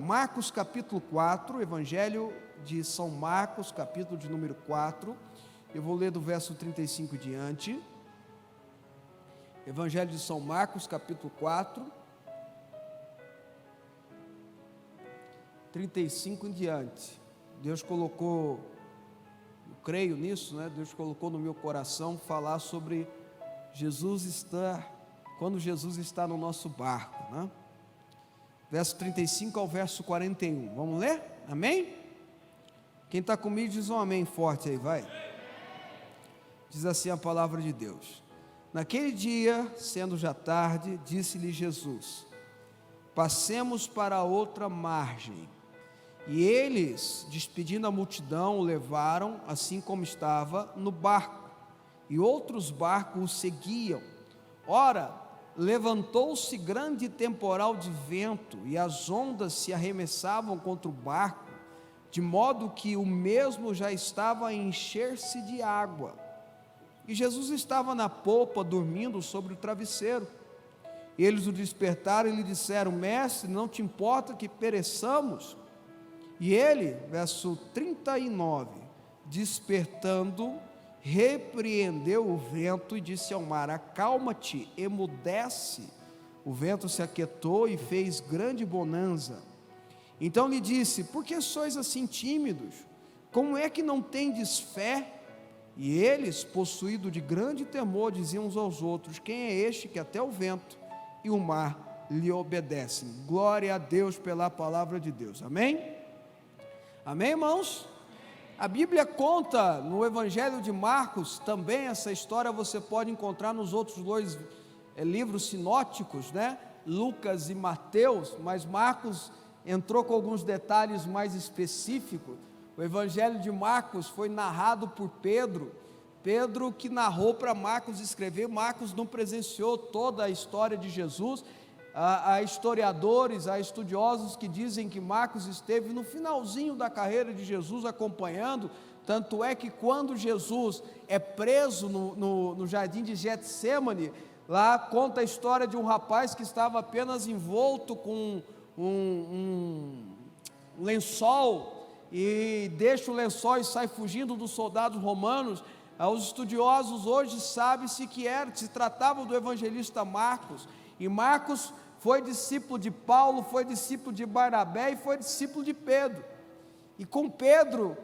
Marcos capítulo 4, Evangelho de São Marcos, capítulo de número 4, eu vou ler do verso 35 em diante. Evangelho de São Marcos, capítulo 4, 35 em diante. Deus colocou, eu creio nisso, né? Deus colocou no meu coração falar sobre quando Jesus está no nosso barco, né? Verso 35 ao verso 41, vamos ler? Amém? Quem está comigo diz um amém forte aí, vai. Diz assim a palavra de Deus: naquele dia, sendo já tarde, disse-lhe Jesus: passemos para a outra margem. E eles, despedindo a multidão, o levaram, assim como estava, no barco, e outros barcos o seguiam. Ora, levantou-se grande temporal de vento, e as ondas se arremessavam contra o barco, de modo que o mesmo já estava a encher-se de água. E Jesus estava na popa, dormindo sobre o travesseiro. Eles o despertaram e lhe disseram: mestre, não te importa que pereçamos? E ele, verso 39, despertando, repreendeu o vento e disse ao mar: acalma-te, emudece. O vento se aquietou e fez grande bonança. Então lhe disse: por que sois assim tímidos? Como é que não tendes fé? E eles, possuídos de grande temor, diziam uns aos outros: quem é este que até o vento e o mar lhe obedecem? Glória a Deus pela palavra de Deus. Amém? Amém, irmãos? A Bíblia conta no Evangelho de Marcos, também essa história você pode encontrar nos outros dois livros sinóticos, né? Lucas e Mateus, mas Marcos entrou com alguns detalhes mais específicos. O Evangelho de Marcos foi narrado por Pedro que narrou para Marcos escrever. Marcos não presenciou toda a história de Jesus. Há historiadores, há estudiosos que dizem que Marcos esteve no finalzinho da carreira de Jesus acompanhando, tanto é que quando Jesus é preso no jardim de Getsêmani, lá conta a história de um rapaz que estava apenas envolto com um lençol, e deixa o lençol e sai fugindo dos soldados romanos. Os estudiosos hoje sabem-se que se tratava do evangelista Marcos, e Marcos foi discípulo de Paulo, foi discípulo de Barnabé e foi discípulo de Pedro. E com Pedro,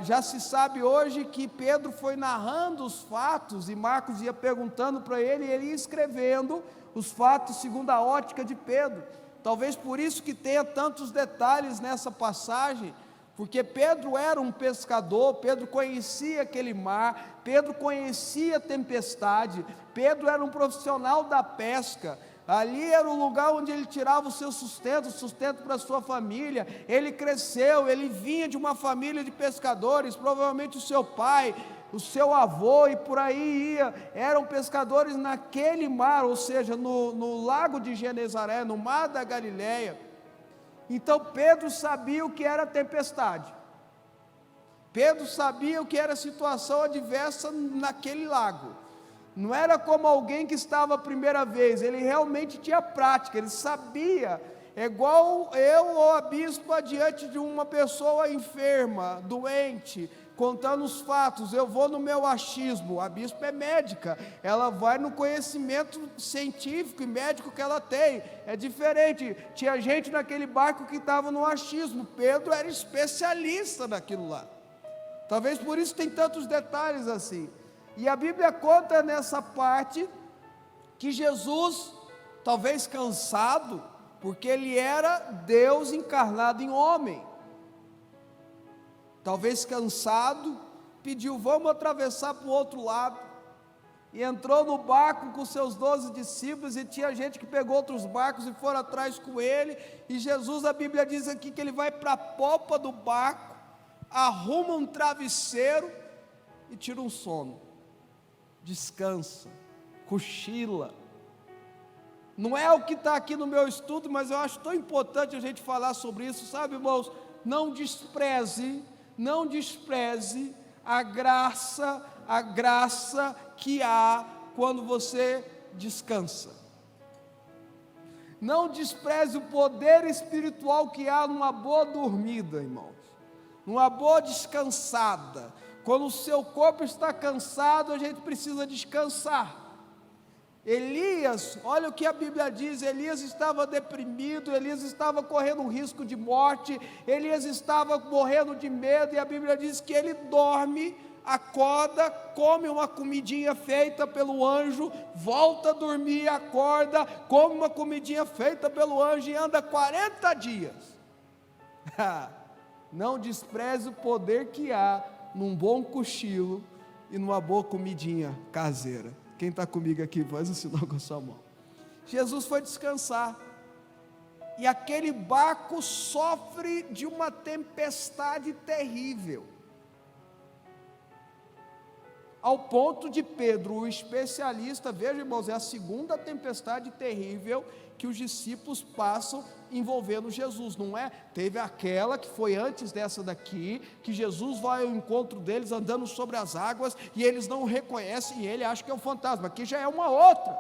já se sabe hoje que Pedro foi narrando os fatos, e Marcos ia perguntando para ele, e ele ia escrevendo os fatos segundo a ótica de Pedro. Talvez por isso que tenha tantos detalhes nessa passagem, porque Pedro era um pescador, Pedro conhecia aquele mar, Pedro conhecia a tempestade, Pedro era um profissional da pesca. Ali era o lugar onde ele tirava o seu sustento para a sua família. Ele cresceu, ele vinha de uma família de pescadores, provavelmente o seu pai, o seu avô e por aí ia, eram pescadores naquele mar, ou seja, no lago de Genezaré, no mar da Galileia. Então Pedro sabia o que era tempestade, Pedro sabia o que era situação adversa naquele lago. Não era como alguém que estava a primeira vez, ele realmente tinha prática, ele sabia. É igual eu ou a bispa diante de uma pessoa enferma, doente, contando os fatos. Eu vou no meu achismo, a bispa é médica, ela vai no conhecimento científico e médico que ela tem. É diferente. Tinha gente naquele barco que estava no achismo, Pedro era especialista naquilo lá. Talvez por isso tem tantos detalhes assim. E a Bíblia conta nessa parte que Jesus, talvez cansado, porque ele era Deus encarnado em homem, talvez cansado, pediu: vamos atravessar para o outro lado, e entrou no barco com seus 12 discípulos, e tinha gente que pegou outros barcos e foram atrás com ele, e Jesus, a Bíblia diz aqui que ele vai para a popa do barco, arruma um travesseiro e tira um sono, descansa, cochila. Não é o que está aqui no meu estudo, mas eu acho tão importante a gente falar sobre isso, sabe, irmãos? Não despreze a graça que há quando você descansa. Não despreze o poder espiritual que há numa boa dormida, irmãos, numa boa descansada. Quando o seu corpo está cansado, a gente precisa descansar. Elias, olha o que a Bíblia diz, Elias estava deprimido, Elias estava correndo um risco de morte, Elias estava morrendo de medo, e a Bíblia diz que ele dorme, acorda, come uma comidinha feita pelo anjo, volta a dormir, acorda, come uma comidinha feita pelo anjo e anda 40 dias. Não despreze o poder que há num bom cochilo e numa boa comidinha caseira. Quem está comigo aqui, faz o sinal com a sua mão. Jesus foi descansar, e aquele barco sofre de uma tempestade terrível, ao ponto de Pedro, o especialista, veja, irmãos, é a segunda tempestade terrível que os discípulos passam envolvendo Jesus, não é? Teve aquela que foi antes dessa daqui, que Jesus vai ao encontro deles andando sobre as águas, e eles não o reconhecem, e ele acha que é um fantasma. Aqui já é uma outra,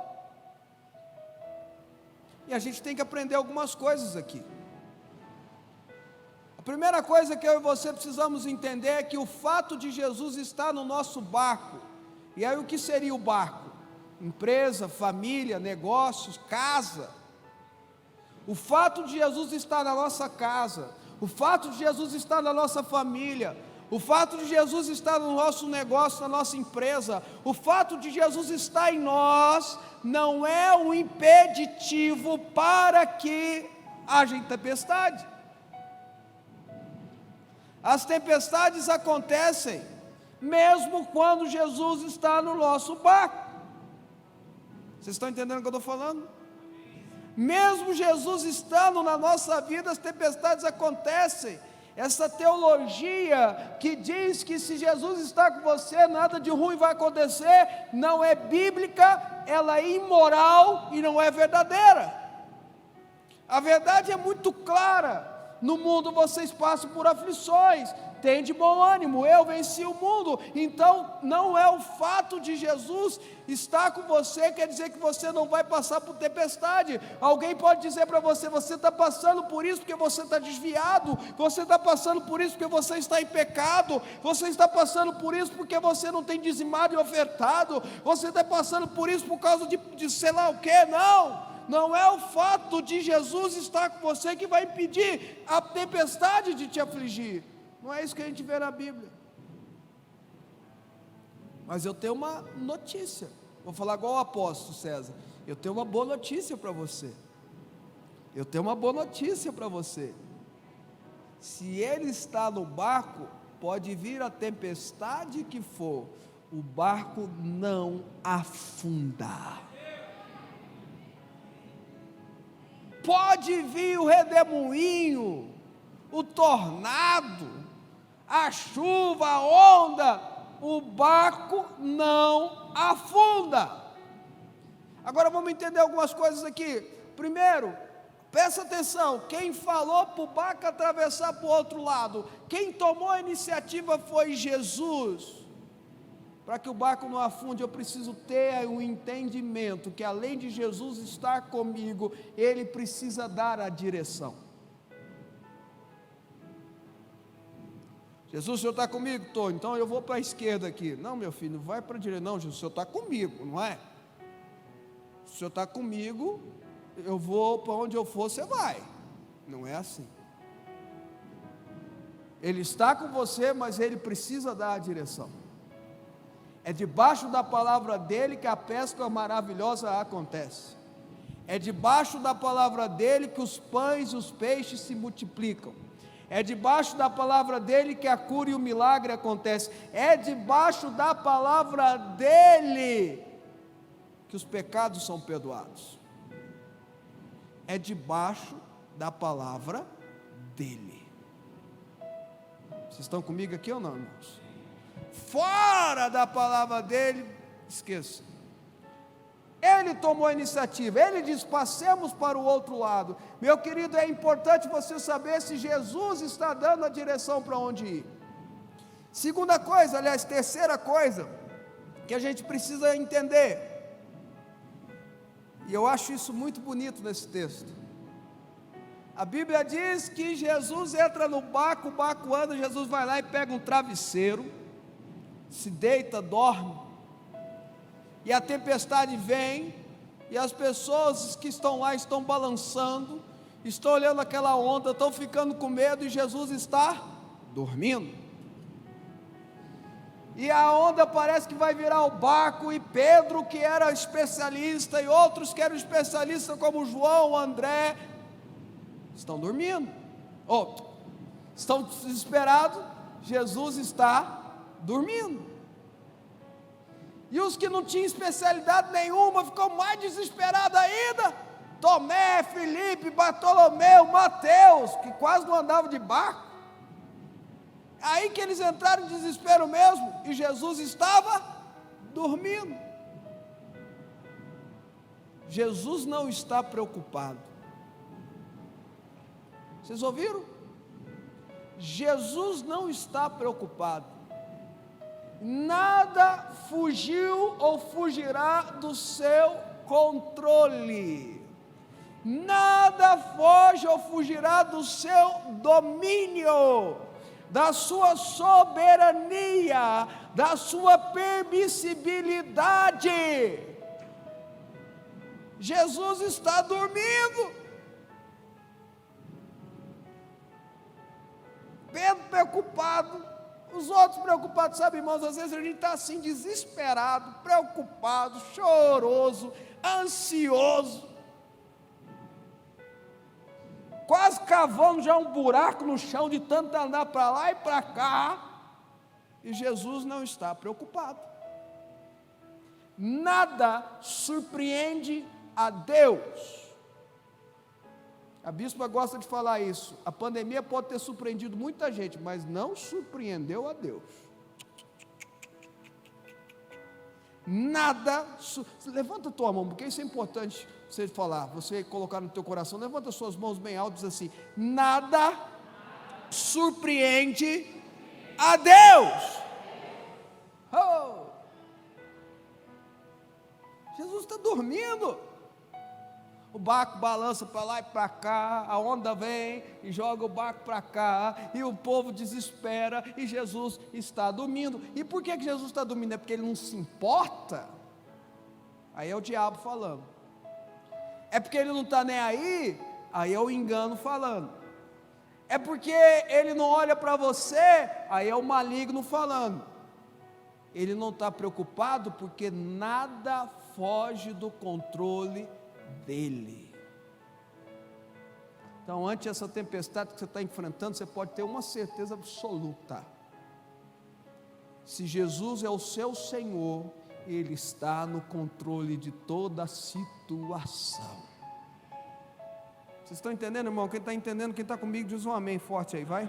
e a gente tem que aprender algumas coisas aqui. A primeira coisa que eu e você precisamos entender é que o fato de Jesus estar no nosso barco, e aí o que seria o barco? Empresa, família, negócios, casa. O fato de Jesus estar na nossa casa, o fato de Jesus estar na nossa família, o fato de Jesus estar no nosso negócio, na nossa empresa, o fato de Jesus estar em nós, não é um impeditivo para que haja tempestade. As tempestades acontecem mesmo quando Jesus está no nosso barco. Vocês estão entendendo o que eu estou falando? Mesmo Jesus estando na nossa vida, as tempestades acontecem. Essa teologia que diz que se Jesus está com você, nada de ruim vai acontecer, não é bíblica, ela é imoral e não é verdadeira. A verdade é muito clara. No mundo vocês passam por aflições, tem de bom ânimo, eu venci o mundo. Então não é o fato de Jesus estar com você, quer dizer que você não vai passar por tempestade. Alguém pode dizer para você, você está passando por isso porque você está desviado, você está passando por isso porque você está em pecado, você está passando por isso porque você não tem dizimado e ofertado, você está passando por isso por causa de sei lá o que. Não é o fato de Jesus estar com você que vai impedir a tempestade de te afligir. Não é isso que a gente vê na Bíblia. Mas eu tenho uma notícia. Vou falar igual o apóstolo César. Eu tenho uma boa notícia para você. Eu tenho uma boa notícia para você. Se ele está no barco, pode vir a tempestade que for, o barco não afunda. Pode vir o redemoinho, o tornado, a chuva, a onda, o barco não afunda. Agora vamos entender algumas coisas aqui. Primeiro, presta atenção, quem falou para o barco atravessar para o outro lado, quem tomou a iniciativa foi Jesus. Para que o barco não afunde, eu preciso ter um entendimento que além de Jesus estar comigo, Ele precisa dar a direção. Jesus, o Senhor está comigo? Estou, então eu vou para a esquerda aqui. Não, meu filho, não vai para a direita. Não, Jesus, o Senhor está comigo, não é? Se o Senhor está comigo, eu vou para onde eu for, você vai. Não é assim. Ele está com você, mas Ele precisa dar a direção. É debaixo da palavra dele que a pesca maravilhosa acontece. É debaixo da palavra dele que os pães e os peixes se multiplicam. É debaixo da palavra dele que a cura e o milagre acontecem. É debaixo da palavra dele que os pecados são perdoados. É debaixo da palavra dele. Vocês estão comigo aqui ou não, irmãos? Fora da palavra dele, esqueça. Ele tomou a iniciativa, ele diz, passemos para o outro lado. Meu querido, é importante você saber se Jesus está dando a direção para onde ir. Segunda coisa, aliás, terceira coisa, que a gente precisa entender. E eu acho isso muito bonito nesse texto. A Bíblia diz que Jesus entra no barco, o barco anda, Jesus vai lá e pega um travesseiro, se deita, dorme, e a tempestade vem, e as pessoas que estão lá estão balançando, estão olhando aquela onda, estão ficando com medo, e Jesus está dormindo. E a onda parece que vai virar o barco, e Pedro, que era especialista, e outros que eram especialistas, como João, André, estão dormindo, estão desesperados. Jesus está dormindo. E os que não tinham especialidade nenhuma ficam mais desesperados ainda. Tomé, Filipe, Bartolomeu, Mateus, que quase não andavam de barco. Aí que eles entraram em desespero mesmo, e Jesus estava dormindo. Jesus não está preocupado. Vocês ouviram? Jesus não está preocupado. Nada fugiu ou fugirá do seu controle. Nada foge ou fugirá do seu domínio, da sua soberania, da sua permissibilidade. Jesus está dormindo. Pedro preocupado, os outros preocupados, sabe, irmãos, às vezes a gente está assim, desesperado, preocupado, choroso, ansioso, quase cavando já um buraco no chão, de tanto andar para lá e para cá, e Jesus não está preocupado. Nada surpreende a Deus. A bispa gosta de falar isso. A pandemia pode ter surpreendido muita gente, mas não surpreendeu a Deus. Nada, levanta a tua mão, porque isso é importante você falar, você colocar no teu coração. Levanta as suas mãos bem alto e diz assim: nada surpreende a Deus. Oh! Jesus está dormindo. O barco balança para lá e para cá, a onda vem e joga o barco para cá, e o povo desespera, e Jesus está dormindo. E por que Jesus está dormindo? É porque ele não se importa? Aí é o diabo falando. É porque ele não está nem aí? Aí é o engano falando. É porque ele não olha para você? Aí é o maligno falando. Ele não está preocupado porque nada foge do controle dele. Então, ante essa tempestade que você está enfrentando, você pode ter uma certeza absoluta: se Jesus é o seu Senhor, Ele está no controle de toda a situação. Vocês estão entendendo, irmão? Quem está entendendo, quem está comigo, diz um amém forte aí, vai.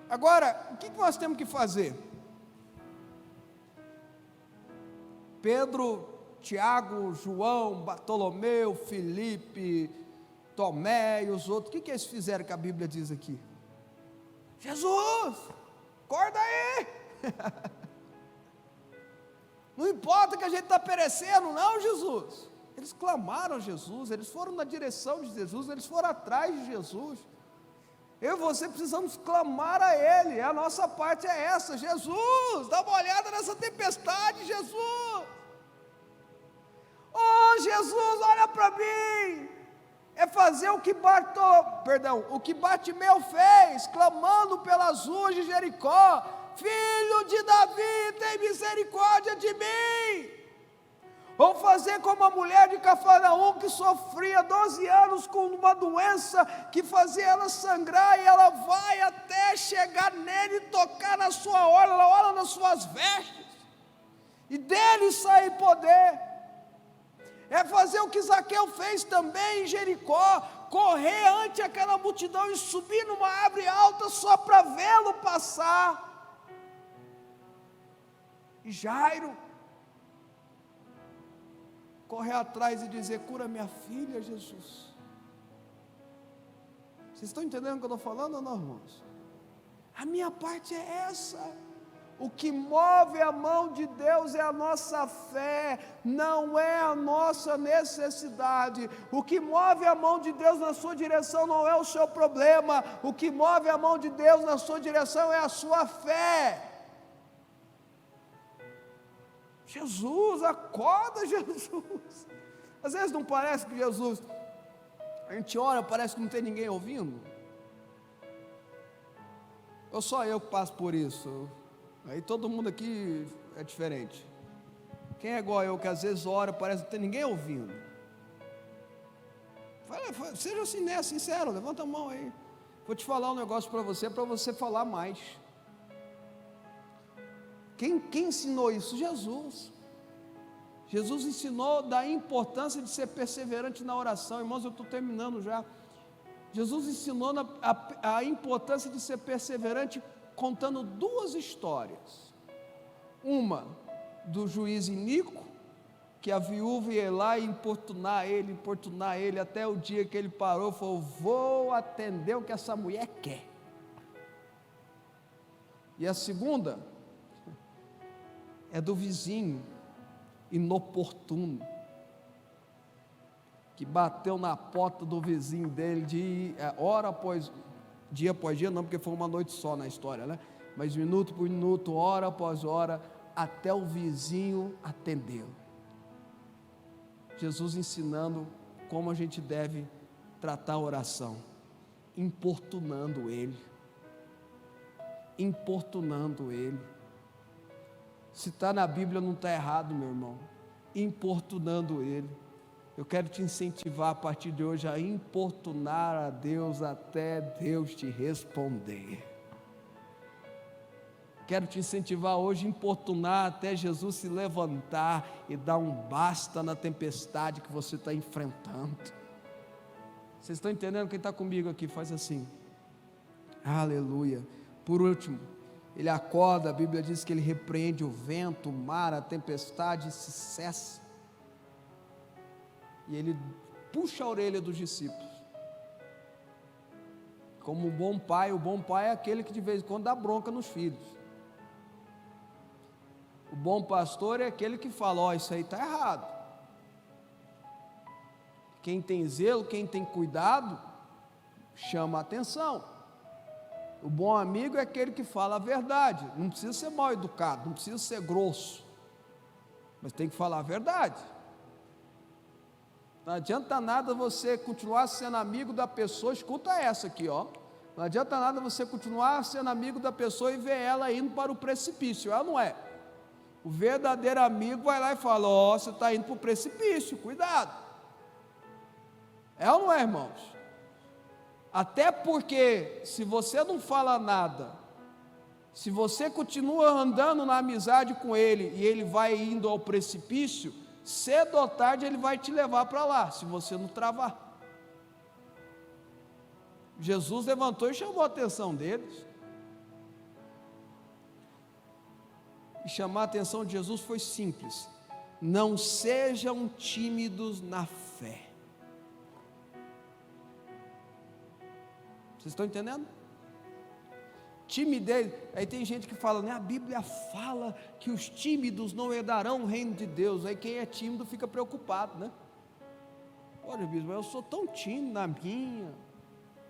Agora, o que nós temos que fazer? Pedro, Tiago, João, Bartolomeu, Filipe, Tomé e os outros, o que eles fizeram que a Bíblia diz aqui? Jesus, acorda aí! Não importa que a gente está perecendo, não, Jesus. Eles clamaram a Jesus, eles foram na direção de Jesus, eles foram atrás de Jesus. Eu e você precisamos clamar a Ele, a nossa parte é essa: Jesus, dá uma olhada nessa tempestade, Jesus. Oh, Jesus, olha para mim. É fazer o que Bartimeu fez, clamando pelas ruas de Jericó: Filho de Davi, tem misericórdia de mim. Ou fazer como a mulher de Cafarnaum, que sofria 12 anos com uma doença que fazia ela sangrar, e ela vai até chegar nele e tocar na sua orla, ela olha nas suas vestes, e dele sai poder. É fazer o que Zaqueu fez também em Jericó, correr ante aquela multidão e subir numa árvore alta só para vê-lo passar. E Jairo correr atrás e dizer: cura minha filha, Jesus. Vocês estão entendendo o que eu estou falando ou não, irmãos? A minha parte é essa. O que move a mão de Deus é a nossa fé, não é a nossa necessidade. O que move a mão de Deus na sua direção não é o seu problema. O que move a mão de Deus na sua direção é a sua fé. Jesus, acorda, Jesus. Às vezes não parece que Jesus, a gente ora, parece que não tem ninguém ouvindo. Ou só eu que passo por isso? Aí todo mundo aqui é diferente. Quem é igual eu, que às vezes ora, parece que não tem ninguém ouvindo? Seja assim, né, sincero, levanta a mão aí. Vou te falar um negócio para você falar mais. Quem ensinou isso? Jesus. Jesus ensinou da importância de ser perseverante na oração. Irmãos, eu estou terminando já. Jesus ensinou a importância de ser perseverante, contando duas histórias. Uma do juiz Inico, que a viúva ia lá e importunar ele, até o dia que ele parou e falou: vou atender o que essa mulher quer. E a segunda é do vizinho inoportuno, que bateu na porta do vizinho dele dia após dia, não, porque foi uma noite só na história, né? Mas minuto por minuto, hora após hora, até o vizinho atendê-lo. Jesus ensinando como a gente deve tratar a oração, importunando ele. Se está na Bíblia não está errado, meu irmão, importunando ele. Eu quero te incentivar a partir de hoje a importunar a Deus até Deus te responder. Quero te incentivar hoje a importunar até Jesus se levantar e dar um basta na tempestade que você está enfrentando. Vocês estão entendendo? Quem está comigo aqui faz assim. Aleluia. Por último, ele acorda, a Bíblia diz que ele repreende o vento, o mar, a tempestade e se cessa. E ele puxa a orelha dos discípulos. Como um bom pai, o bom pai é aquele que de vez em quando dá bronca nos filhos. O bom pastor é aquele que fala: ó, isso aí está errado. Quem tem zelo, quem tem cuidado, chama a atenção. O bom amigo é aquele que fala a verdade. Não precisa ser mal educado, não precisa ser grosso, mas tem que falar a verdade. Não adianta nada você continuar sendo amigo da pessoa, escuta essa aqui, ó. Não adianta nada você continuar sendo amigo da pessoa e ver ela indo para o precipício, ela não é. O verdadeiro amigo vai lá e fala: ó, você está indo para o precipício, cuidado. É ou não é, irmãos? Até porque, se você não fala nada, se você continua andando na amizade com ele e ele vai indo ao precipício, cedo ou tarde ele vai te levar para lá, se você não travar. Jesus levantou e chamou a atenção deles. E chamar a atenção de Jesus foi simples: não sejam tímidos na fé. Vocês estão entendendo? Timidez. Aí tem gente que fala, né? A Bíblia fala que os tímidos não herdarão o reino de Deus. Aí quem é tímido fica preocupado, né? Olha, bispo, eu sou tão tímido na minha.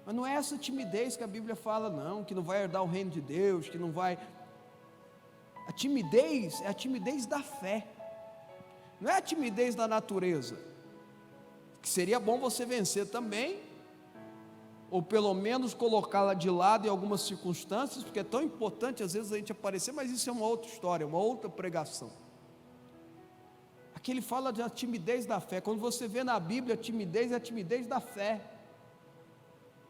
Mas não é essa timidez que a Bíblia fala, não, que não vai herdar o reino de Deus, que não vai. A timidez é a timidez da fé, não é a timidez da natureza, que seria bom você vencer também, ou pelo menos colocá-la de lado em algumas circunstâncias, porque é tão importante às vezes a gente aparecer, mas isso é uma outra história, uma outra pregação. Aqui ele fala da timidez da fé. Quando você vê na Bíblia, a timidez é a timidez da fé.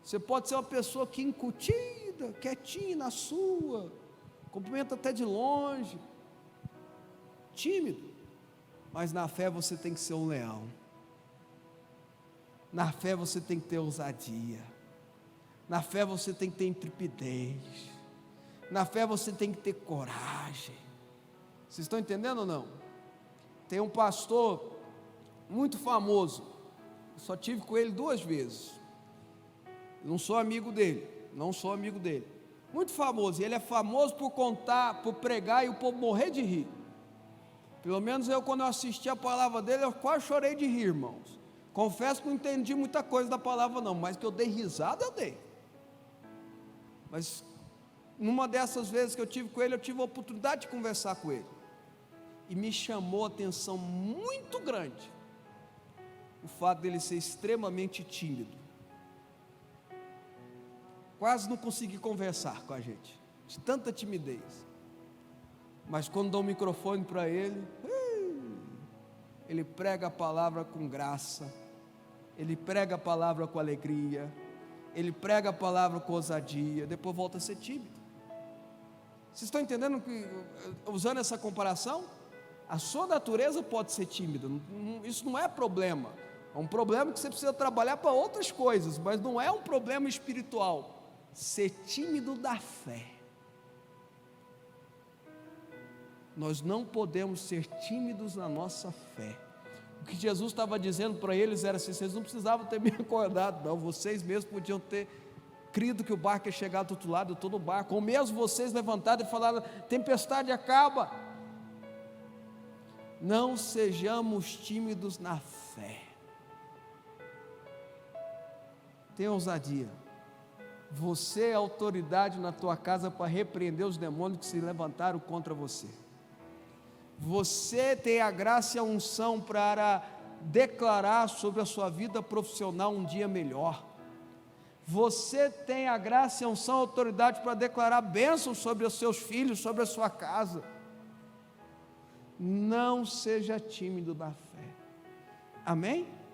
Você pode ser uma pessoa que incutida, quietinha na sua, cumprimenta até de longe, tímido, mas na fé você tem que ser um leão. Na fé você tem que ter ousadia. Na fé você tem que ter intrepidez. Na fé você tem que ter coragem. Vocês estão entendendo ou não? Tem um pastor muito famoso, só tive com ele 2 vezes. Não sou amigo dele, muito famoso, e ele é famoso por contar, por pregar e o povo morrer de rir. Pelo menos eu, quando eu assisti a palavra dele, eu quase chorei de rir, irmãos. Confesso que não entendi muita coisa da palavra não, mas que eu dei risada, eu dei. Mas numa dessas vezes que eu tive com ele, eu tive a oportunidade de conversar com ele, e me chamou a atenção muito grande o fato dele ser extremamente tímido. Quase não consegui conversar com a gente, de tanta timidez. Mas quando dou o microfone para ele, ele prega a palavra com graça, ele prega a palavra com alegria, ele prega a palavra com ousadia, depois volta a ser tímido. Vocês estão entendendo que, usando essa comparação, a sua natureza pode ser tímida, isso não é problema, é um problema que você precisa trabalhar para outras coisas, mas não é um problema espiritual. Ser tímido da fé. Nós não podemos ser tímidos na nossa fé. O que Jesus estava dizendo para eles era assim: vocês não precisavam ter me acordado, não, vocês mesmos podiam ter crido que o barco ia chegar do outro lado, eu estou no barco, ou mesmo vocês levantaram e falaram: tempestade acaba. Não sejamos tímidos na fé, tenha ousadia. Você é autoridade na tua casa para repreender os demônios que se levantaram contra você. Você tem a graça e a unção para declarar sobre a sua vida profissional um dia melhor. Você tem a graça e a unção, a autoridade para declarar bênçãos sobre os seus filhos, sobre a sua casa. Não seja tímido na fé. Amém?